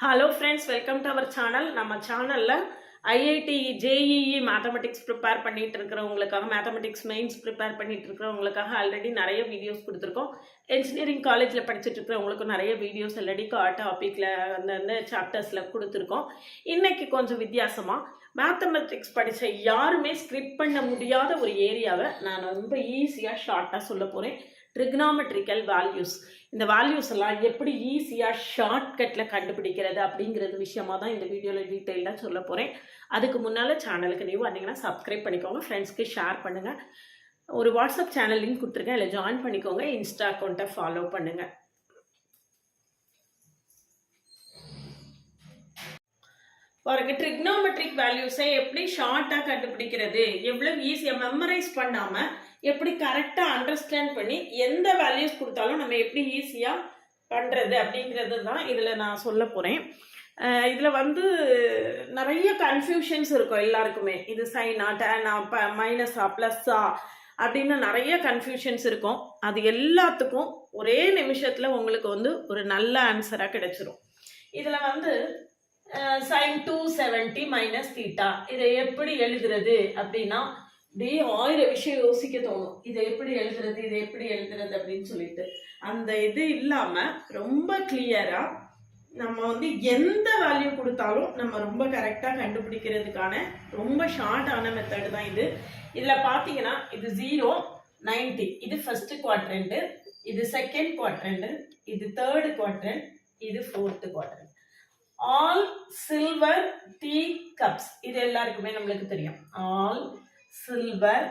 Hello friends, welcome to our channel. நம்ம சேனலில் IIT JEE mathematics prepare பண்ணிட்டு இருக்கிறவங்களுக்காக, mathematics mains prepare பண்ணிட்டு இருக்கிறவங்களுக்காக already நிறைய வீடியோஸ் கொடுத்துருக்கோம். என்ஜினியரிங் காலேஜில் படிச்சுட்டு இருக்கிறவங்களுக்கு நிறைய வீடியோஸ் ஆல்ரெடி டாப்பிக்கில் அந்த சாப்டர்ஸில் கொடுத்துருக்கோம். இன்றைக்கி கொஞ்சம் வித்தியாசமாக மேத்தமெட்டிக்ஸ் படித்த யாருமே ஸ்கிரிப்ட் பண்ண முடியாத ஒரு ஏரியாவை நான் ரொம்ப ஈஸியாக ஷார்ட்டாக சொல்ல போகிறேன். Trigonometrical values. இந்த வேல்யூஸ் எல்லாம் எப்படி ஈஸியாக ஷார்ட்கட்டில் கண்டுபிடிக்கிறது அப்படிங்கிறது விஷயமாக தான் இந்த வீடியோவில் டீட்டெயிலாக சொல்ல போகிறேன். அதுக்கு முன்னால் சேனலுக்கு நீ வந்தீங்கன்னா சப்ஸ்கிரைப் பண்ணிக்கோங்க, ஃப்ரெண்ட்ஸ்க்கு ஷேர் பண்ணுங்கள். ஒரு வாட்ஸ்அப் சேனல் லிங்க் கொடுத்துருக்கேன், இல்லை ஜாயின் பண்ணிக்கோங்க. இன்ஸ்டா அக்கௌண்ட்டை ஃபாலோ பண்ணுங்கள். பாருங்க, ட்ரிக்னாமெட்ரிக் வேல்யூஸை எப்படி ஷார்ட்டாக கண்டுபிடிக்கிறது, எவ்வளோ ஈஸியாக மெமரைஸ் பண்ணாமல் எப்படி கரெக்டாக அண்டர்ஸ்டாண்ட் பண்ணி எந்த வேல்யூஸ் கொடுத்தாலும் நம்ம எப்படி ஈஸியாக பண்ணுறது அப்படிங்கிறது தான் இதில் நான் சொல்ல போகிறேன். இதில் நிறைய கன்ஃபியூஷன்ஸ் இருக்கும் எல்லாருக்குமே. இது சைனா, டேனா, மைனஸா, ப்ளஸ்ஸா அப்படின்னு நிறைய கன்ஃபியூஷன்ஸ் இருக்கும். அது எல்லாத்துக்கும் ஒரே நிமிஷத்தில் உங்களுக்கு ஒரு நல்ல ஆன்சராக கிடைச்சிரும். இதில் sin 270 மைனஸ் தீட்டா இதை எப்படி எழுதுறது அப்படின்னா அப்படியே 1000 விஷயம் யோசிக்க தோணும். இதை எப்படி எழுதுறது அப்படின்னு சொல்லிட்டு அந்த இது இல்லாமல் ரொம்ப கிளியரா நம்ம எந்த வேல்யூ கொடுத்தாலும் நம்ம ரொம்ப கரெக்டாக கண்டுபிடிக்கிறதுக்கான ரொம்ப ஷார்ட்டான மெத்தட் தான் இது. இதில் பார்த்தீங்கன்னா இது 0, 90, இது ஃபர்ஸ்ட் குவாட்ரண்ட், இது செகண்ட் குவாட்ரண்ட், இது தேர்டு குவாட்ரண்ட், இது fourth quadrant. All silver tea cups, இது எல்லாருக்குமே நம்மளுக்கு தெரியும். ஆல் சில்வர்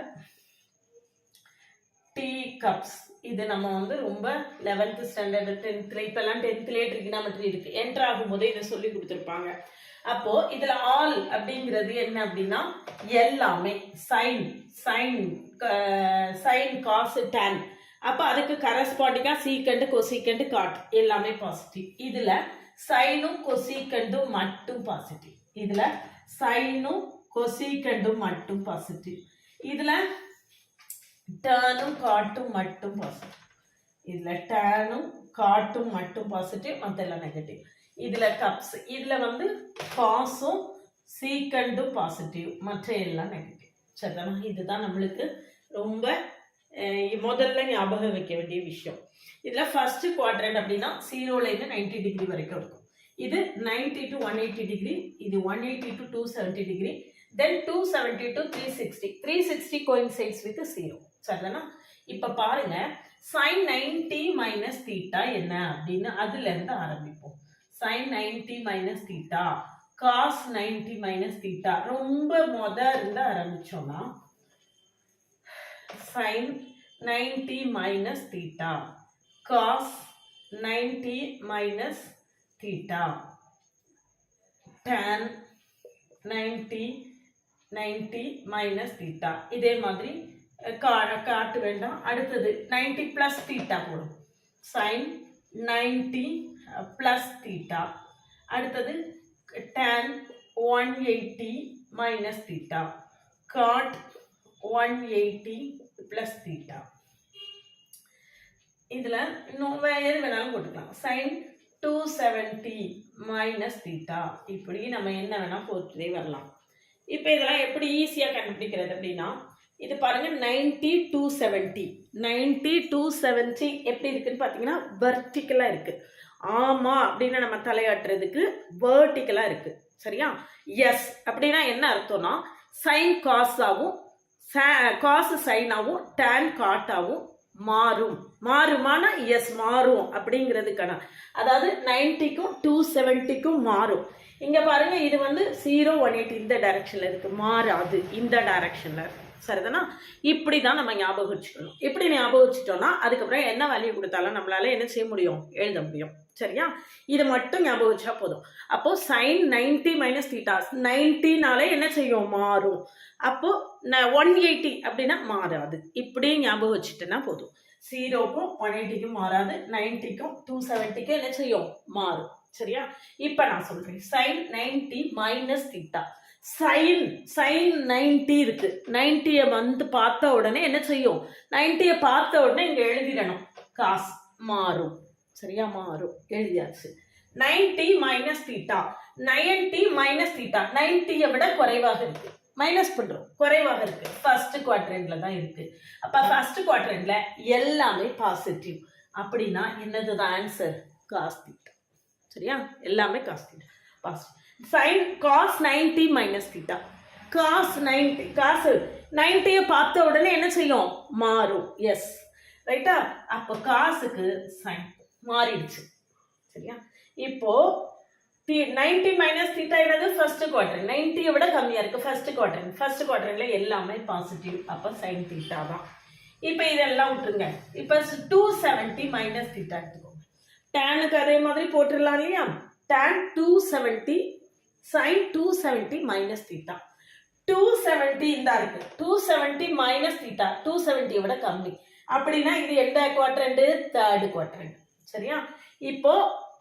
டீ கப்ஸ் இது நம்ம ரொம்ப 11th ஸ்டாண்டர்ட் 10th இப்பெல்லாம் 10th ட்ரிக்னாமெட்ரி இருக்கு, என்டர் ஆகும்போது இதை சொல்லி கொடுத்துருப்பாங்க. அப்போ இதுல ஆல் அப்படிங்கிறது என்ன அப்படின்னா எல்லாமே sine sine sine cos tan. அப்போ அதுக்கு கரஸ்பாண்டிங்கா சீக்கண்ட் கொசீக்கண்ட் காட் எல்லாமே பாசிட்டிவ். இதுல சைனும் கொசீக்கண்டும் மட்டும் பாசிட்டிவ். இதுல சைனும் கொசீக்கண்டும் மட்டும் பாசிட்டிவ். இதுல டேனும் காட்டும் மட்டும் பாசிட்டிவ். இதுல டேனும் காட்டும் மட்டும் பாசிட்டிவ், மற்றெல்லாம் நெகட்டிவ். இதுல கப்ஸ், இதுல காசும் சீக்கண்டும் பாசிட்டிவ், மற்ற எல்லாம் நெகட்டிவ். சரிதானா? இதுதான் நம்மளுக்கு ரொம்ப முதல்ல ஞாபகம் வைக்க வேண்டிய விஷயம். இதுல ஃபர்ஸ்ட் குவாட்ரண்ட் அப்படின்னா 0லேருந்து 90 டிகிரி வரைக்கும் இருக்கும். இது 90 to 180 டிகிரி, இது 180 to 270 degree, then 270 to 360. 360 coincides with 0. சரிதானா? இப்ப பாருங்க, sin 90 மைனஸ் தீட்டா என்ன அப்படின்னு அதுல இருந்து ஆரம்பிப்போம். sin 90 minus theta, cos 90 minus theta, ரொம்ப இருந்து ஆரம்பிச்சோம்னா sin 90 minus theta, cos 90 minus theta, tan 90 minus theta. இதே மாதிரி காட்ட வேண்டாம். அடுத்தது 90 plus theta போடும், sin 90 plus theta. அடுத்தது tan 180 minus theta, cot 180 plus theta. இதுல இன்னும் வேறு வேணாலும் போட்டுக்கலாம். sin 270 minus theta. இப்படி நம்ம என்ன வேணா போட்டுட்டே வரலாம். இப்போ இதெல்லாம் எப்படி ஈஸியா கண்டுபிடிக்கிறது அப்படின்னா, இது பாருங்க 90 270 90 270 எப்படி இருக்குன்னு பாத்தீங்கன்னா வெர்டிக்கலா இருக்கு. ஆமா அப்படின்னு நம்ம தலையாட்டுறதுக்கு வெர்டிக்கலா இருக்கு. சரியா? எஸ் அப்படின்னா என்ன அர்த்தம்னா சைன் காஸாவும் காசு சைனாவும் டேன் காட்டாவும் மாறுமான எஸ் மாறும் அப்படிங்கிறதுக்கான, அதாவது 90க்கும் 270க்கும் மாறும். இங்க பாருங்க, இது 0 180 இந்த டைரக்ஷன்ல இருக்கு, மாறாது இந்த டைரக்ஷன்ல. சரிதானா? இப்படிதான் நம்ம ஞாபகம் வச்சுக்கணும். இப்படி ஞாபகம் வச்சுட்டோம்னா அதுக்கப்புறம் என்ன வேல்யூ கொடுத்தாலும் நம்மளால என்ன செய்ய முடியும், எழுத முடியும். சரியா? இது மட்டும் ஞாபகம் வச்சா போதும். அப்போ sin 90 மைனஸ் தீட்டா, 90னாலே என்ன செய்யும், மாறும். அப்போ 180 அப்படின்னா மாறாது. இப்படி ஞாபகம் வச்சுட்டேன்னா போதும். 0க்கும் 180க்கும் மாறாது, 90க்கும் 270க்கும் என்ன செய்யும், மாறும். சரியா? இப்ப நான் சொல்றேன் sin 90 மைனஸ் தீட்டா. sin 90 இருக்கு. 90 பார்த்த உடனே என்ன செய்யும், 90 பார்த்த உடனே இங்க எழுதிடணும், காசு மாறும். சரியா? மாறும், எழுதியாச்சு. 90 மைனஸ் தீட்டா 90 மைனஸ் தீட்டா 90 விட குறைவாக இருக்கு. மைனஸ் பண்றோம், குறைவாக இருக்கு. ஃபர்ஸ்ட் குவாட்ரண்ட்ல தான் இருக்கு. அப்ப ஃபர்ஸ்ட் குவாட்ரண்ட்ல எல்லாமே பாசிட்டிவ். அப்படின்னா என்னதுதான் ஆன்சர்? Cos theta. சரியா? எல்லாமே cos theta positive. Sine cos 90 minus theta. Cos 90 cos 90 பார்த்த உடனே என்ன செய்யும்? மாறும். எஸ் ரைட்டா? அப்போ காசுக்கு சைன் மாறிடுச்சு. சரியா? இப்போ 90 மைனஸ் தீட்டா என்னது? First quadrant. 90 விட கம்மியா இருக்கு ஃபர்ஸ்ட் குவாட்ரண்ட். ஃபர்ஸ்ட் குவாட்ரண்ட்ல எல்லாமே பாசிட்டிவ். அப்ப சைன் தீட்டா தான். இப்போ இதெல்லாம் விட்டுருங்க. இப்போ 270 மைனஸ் தீட்டா எடுத்துக்கோங்க. டேனுக்கு அதே மாதிரி போட்டுடலாம் இல்லையா? tan 270 sin 270 minus theta. 270 இந்த இருக்கு. 270 மைனஸ் தீட்டா 270 விட கம்மி. அப்படின்னா இது எந்த குவாட்ரண்ட்? Third quadrant. சரியா? இப்போ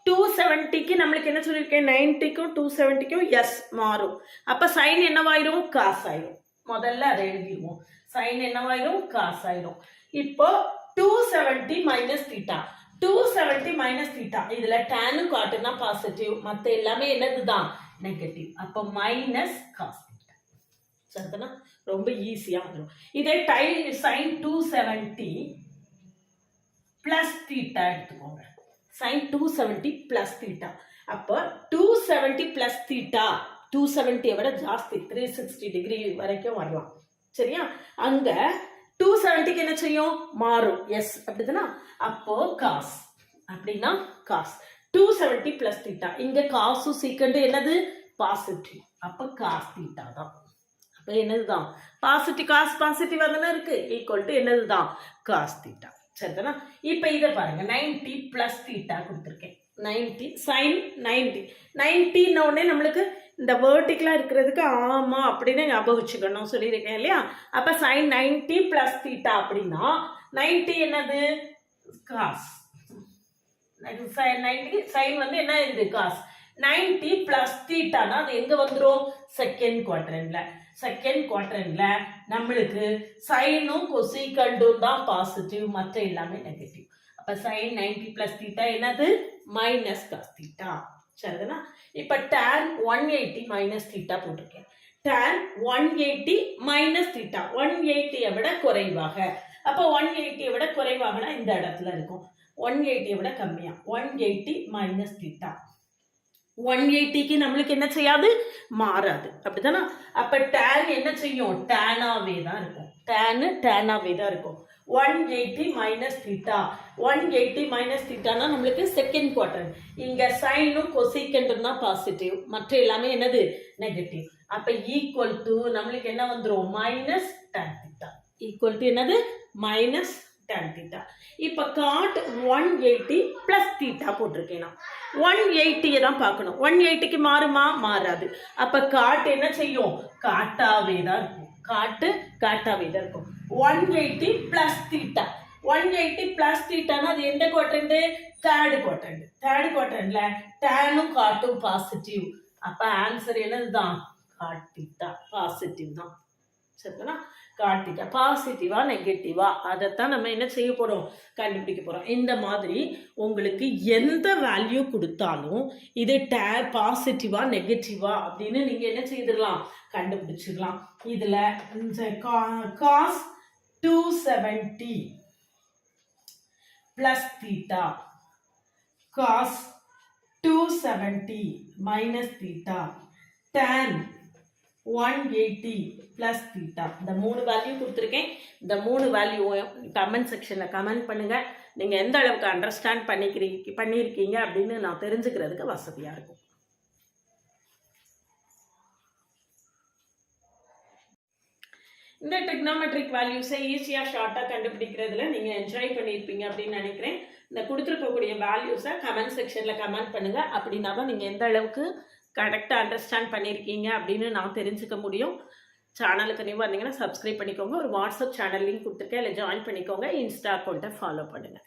270க்கு நம்மளுக்கு என்ன சொல்லியிருக்கேன்? 90க்கும் 270க்கும் எஸ் மாறும். அப்ப சைன் என்னவாயிரும்? காஸ் ஆயிரும். முதல்ல அதை எழுதிடுவோம். சைன் என்னவாயிரும்? காஸ் ஆயிரும். இப்போ 270 மைனஸ் தீட்டா 270 மைனஸ் தீட்டா இதுல tan காட்டுனா பாசிட்டிவ், மத்த எல்லாமே என்னதுதான்? நெகட்டிவ். அப்ப மைனஸ் காஸ் தீட்டா. சரிதானா? ரொம்ப ஈஸியா வந்துடும். இதே சைன் 270 பிளஸ் தீட்டா எடுத்துக்கோங்க. sin 270 plus theta. அப்போ 270 plus theta 270 விட ஜாஸ்தி 360 டிகிரி வரைக்கும் வரலாம். சரியா? அங்க 270க்கு என்ன செய்யும்? மாறும். எஸ் அப்படிதானா? அப்போ காஸ். அப்படின்னா காஸ் 270 plus theta. இங்க காசும் சீக்கண்ட் என்னது? பாசிட்டிவ். அப்ப காஸ் தீட்டா தான். அப்ப என்னதுதான்? பாசிட்டிவ். காஸ் பாசிட்டிவ் தானே இருக்கு. ஈக்குவல் டு என்னதுதான்? Cos theta. சரிதானா? இப்ப இதை பாருங்க. 90 பிளஸ் தீட்டா கொடுத்துருக்கேன். 90 சைன் 90 உடனே நம்மளுக்கு இந்த வேர்டிக்கலா இருக்கிறதுக்கு ஆமா அப்படின்னு ஞாபகம் வச்சுக்கணும் சொல்லியிருக்கேன் இல்லையா? அப்ப சைன் 90 பிளஸ் தீட்டா அப்படின்னா 90 என்னது? காஸ். 90 சைன் வந்து என்ன இது? காஸ். 90 பிளஸ் தீட்டானா அது எங்க வந்துடும்? செகண்ட் குவாட்ரண்ட்ல. செகண்ட் குவாட்ரண்ட்ல நம்மளுக்கு சைனும் கொசீக்கண்டும் தான் பாசிட்டிவ், மற்ற எல்லாமே நெகட்டிவ். அப்ப சைன் 90 பிளஸ் தீட்டா என்னது? Minus cos theta. சரிதானா? இப்ப tan 180 மைனஸ் தீட்டா போட்டிருக்கேன். tan 180 மைனஸ் தீட்டா 180 விட குறைவாக. அப்ப 180 விட குறைவாகனா இந்த இடத்துல இருக்கும். 180 விட கம்மியா 180 மைனஸ் தீட்டா. 180க்கு நம்மளுக்கு என்ன செய்யாது? மாறாது. அப்படித்தானா? அப்ப tan என்ன செய்யும்? டேனாவே தான் இருக்கும். டேனாவே தான் இருக்கும். 180 மைனஸ் தீட்டா 180 மைனஸ் தீட்டானா நம்மளுக்கு செகண்ட் குவாட்ரண்ட். இங்க சைனும் கொசீக்கண்டும் தான் பாசிட்டிவ், மற்ற எல்லாமே என்னது? நெகட்டிவ். அப்ப ஈக்குவல் டு நம்மளுக்கு என்ன வந்துடும்? Minus tan theta. Equal to என்னது? Minus tan theta. இப்ப காட் 180 பிளஸ் தீட்டா போட்டிருக்கேன். 180 தான் பார்க்கணும். 180க்கு மாறுமா? மாறாது. அப்ப காட் என்ன செய்யும்? காட்டாவே தான் இருக்கும். காட்டாவே தான் இருக்கும். 180 பிளஸ் தீட்டா 180 பிளஸ் தீட்டானா அது எந்த குவாட்ரண்ட்? Third quadrant. தேர்ட் குவாட்ரண்ட்ல டேனும் காட்டும் பாசிட்டிவ். அப்ப ஆன்சர் என்னதுதான்? காட் தீட்டா பாசிட்டிவ் தான். சரிதானா? காட் தீட்டா பாசிட்டிவா நெகட்டிவா அதைத்தான் நம்ம என்ன செய்ய போறோம்? கண்டுபிடிக்க போறோம். இந்த மாதிரி உங்களுக்கு எந்த வேல்யூ கொடுத்தாலும் இது பாசிட்டிவா நெகட்டிவா அப்படின்னு நீங்க என்ன செய்திடலாம்? கண்டுபிடிச்சிடலாம். இதுல cos 270 plus theta cos 270 minus theta tan 180 plus theta. இந்த 3 வேல்யூ கொடுத்துருக்கேன். இந்த 3 வேல்யூ கமெண்ட் செக்ஷன்ல கமெண்ட் பண்ணுங்க. நீங்க எந்த அளவுக்கு அண்டர்ஸ்டாண்ட் பண்ணியிருக்கீங்க அப்படின்னு நான் தெரிஞ்சுக்கிறதுக்கு வசதியா இருக்கும். இந்த டெக்னாமெட்ரிக் வேல்யூஸை ஈஸியாக ஷார்ட்டாக கண்டுபிடிக்கிறதுல நீங்கள் என்ஜாய் பண்ணியிருப்பீங்க அப்படின்னு நினைக்கிறேன். இந்த கொடுத்துருக்கக்கூடிய வேல்யூஸை கமெண்ட் செக்ஷனில் கமெண்ட் பண்ணுங்கள். அப்படின்னா தான் நீங்கள் எந்த அளவுக்கு கரெக்டாக அண்டர்ஸ்டாண்ட் பண்ணியிருக்கீங்க அப்படின்னு நான் தெரிஞ்சுக்க முடியும். சேனலுக்கு நியூவாக இருந்தீங்கன்னா சப்ஸ்கிரைப் பண்ணிக்கோங்க. ஒரு வாட்ஸ்அப் சேனல் லிங்க் கொடுத்துருக்கேன், இல்லை ஜாயின் பண்ணிக்கோங்க. இன்ஸ்டா அக்கௌண்ட்டை ஃபாலோ பண்ணுங்கள்.